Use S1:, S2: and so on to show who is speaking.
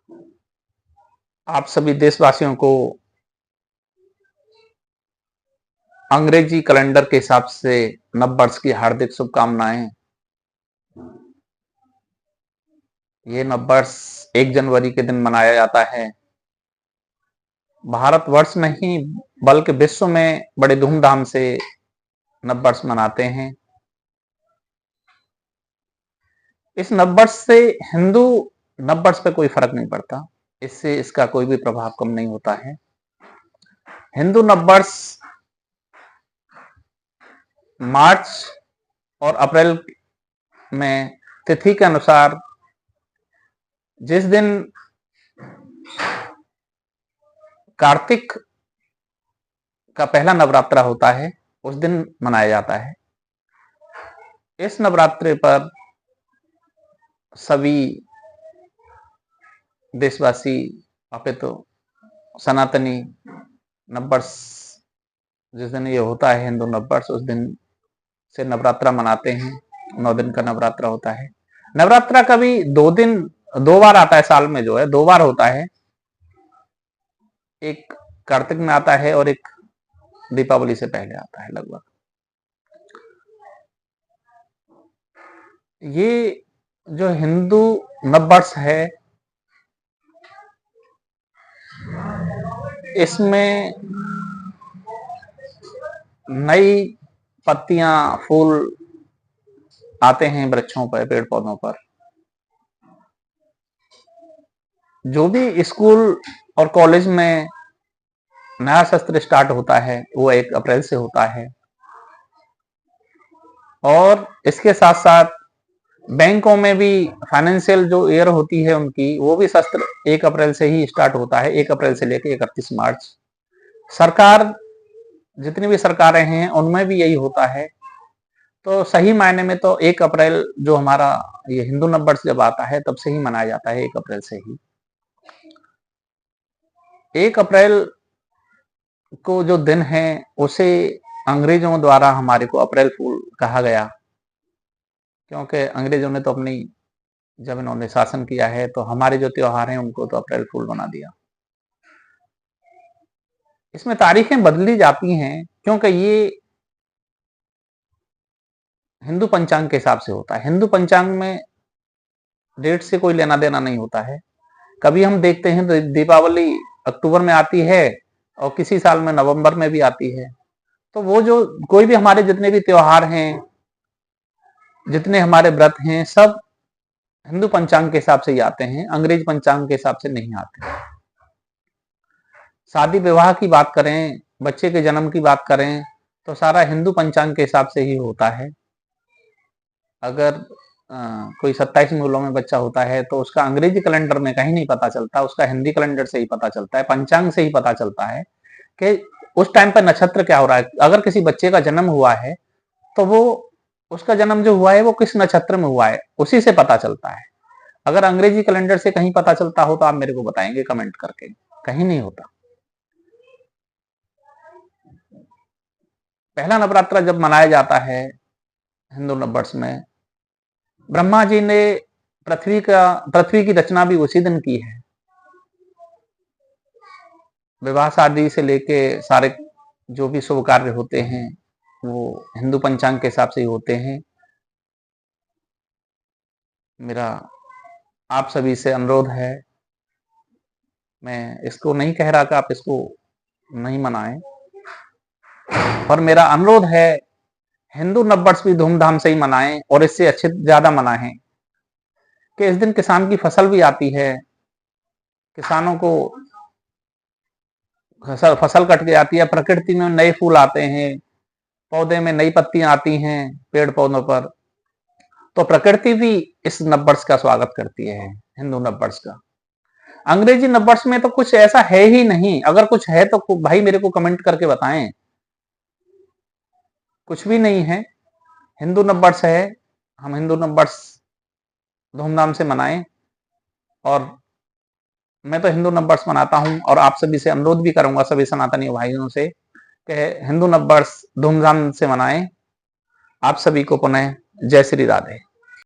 S1: आप सभी देशवासियों को अंग्रेजी कैलेंडर के हिसाब से नववर्ष की हार्दिक शुभकामनाएं। ये नववर्ष 1 जनवरी के दिन मनाया जाता है। भारतवर्ष में ही बल्कि विश्व में बड़े धूमधाम से नववर्ष मनाते हैं। इस नववर्ष से हिंदू नववर्ष पे कोई फर्क नहीं पड़ता, इससे इसका कोई भी प्रभाव कम नहीं होता है। हिंदू नववर्ष मार्च और अप्रैल में तिथि के अनुसार जिस दिन कार्तिक का पहला नवरात्रा होता है उस दिन मनाया जाता है। इस नवरात्रि पर सभी देशवासी अपितु सनातनी नववर्ष जिस दिन ये होता है हिंदू नववर्ष, उस दिन से नवरात्रा मनाते हैं। 9 दिन का नवरात्रा होता है। नवरात्रा कभी 2 बार आता है साल में, जो है 2 बार होता है। एक कार्तिक में आता है और एक दीपावली से पहले आता है लगभग। ये जो हिंदू नववर्ष है इसमें नई पत्तियां, फूल आते हैं वृक्षों पर, पेड़ पौधों पर। जो भी स्कूल और कॉलेज में नया सत्र स्टार्ट होता है वो 1 अप्रैल से होता है। और इसके साथ साथ बैंकों में भी फाइनेंशियल जो ईयर होती है उनकी, वो भी सत्र 1 अप्रैल से ही स्टार्ट होता है, 1 अप्रैल से लेकर 31 मार्च। सरकार, जितनी भी सरकारें हैं उनमें भी यही होता है। तो सही मायने में तो 1 अप्रैल जो हमारा ये हिंदू नववर्ष जब आता है तब से ही मनाया जाता है, 1 अप्रैल से ही। 1 अप्रैल को जो दिन है उसे अंग्रेजों द्वारा हमारे को अप्रैल फूल कहा गया, क्योंकि अंग्रेजों ने तो जब इन्होंने शासन किया है तो हमारे जो त्योहार हैं उनको तो अप्रैल फूल बना दिया। इसमें तारीखें बदली जाती हैं क्योंकि ये हिंदू पंचांग के हिसाब से होता है। हिंदू पंचांग में डेट से कोई लेना देना नहीं होता है। कभी हम देखते हैं तो दीपावली अक्टूबर में आती है और किसी साल में नवंबर में भी आती है। तो वो जो कोई भी हमारे जितने भी त्योहार हैं, जितने हमारे व्रत हैं, सब हिंदू पंचांग के हिसाब से ही आते हैं, अंग्रेज पंचांग के हिसाब से नहीं आते। शादी विवाह की बात करें, बच्चे के जन्म की बात करें तो सारा हिंदू पंचांग के हिसाब से ही होता है। अगर कोई 27 मूलों में बच्चा होता है तो उसका अंग्रेजी कैलेंडर में कहीं नहीं पता चलता, उसका हिंदी कैलेंडर से ही पता चलता है, पंचांग से ही पता चलता है कि उस टाइम पर नक्षत्र क्या हो रहा है। अगर किसी बच्चे का जन्म हुआ है तो वो उसका जन्म जो हुआ है वो किस नक्षत्र में हुआ है, उसी से पता चलता है। अगर अंग्रेजी कैलेंडर से कहीं पता चलता हो तो आप मेरे को बताएंगे कमेंट करके, कहीं नहीं होता। पहला नवरात्रा जब मनाया जाता है हिंदू नववर्ष में, ब्रह्मा जी ने पृथ्वी की रचना भी उसी दिन की है। विवाह शादी से लेके सारे जो भी शुभ कार्य होते हैं वो हिंदू पंचांग के हिसाब से ही होते हैं। मेरा आप सभी से अनुरोध है, मैं इसको नहीं कह रहा कि आप इसको नहीं मनाएं, पर मेरा अनुरोध है हिंदू नववर्ष भी धूमधाम से ही मनाएं और इससे अच्छे ज्यादा मनाएं कि इस दिन किसान की फसल भी आती है। किसानों को फसल कट के आती है, प्रकृति में नए फूल आते हैं, पौधे में नई पत्तियां आती हैं पेड़ पौधों पर, तो प्रकृति भी इस नववर्ष का स्वागत करती है, हिंदू नववर्ष का। अंग्रेजी नववर्ष में तो कुछ ऐसा है ही नहीं। अगर कुछ है तो भाई मेरे को कमेंट करके बताएं। कुछ भी नहीं है, हिंदू नववर्ष है, हम हिंदू नववर्ष धूमधाम से मनाएं। और मैं तो हिंदू नववर्ष मनाता हूं और आप सभी से अनुरोध भी करूंगा, सभी सनातनी भाइयों से, कि हिंदू नववर्ष धूमधाम से मनाएं। आप सभी को पुनः जय श्री राधे।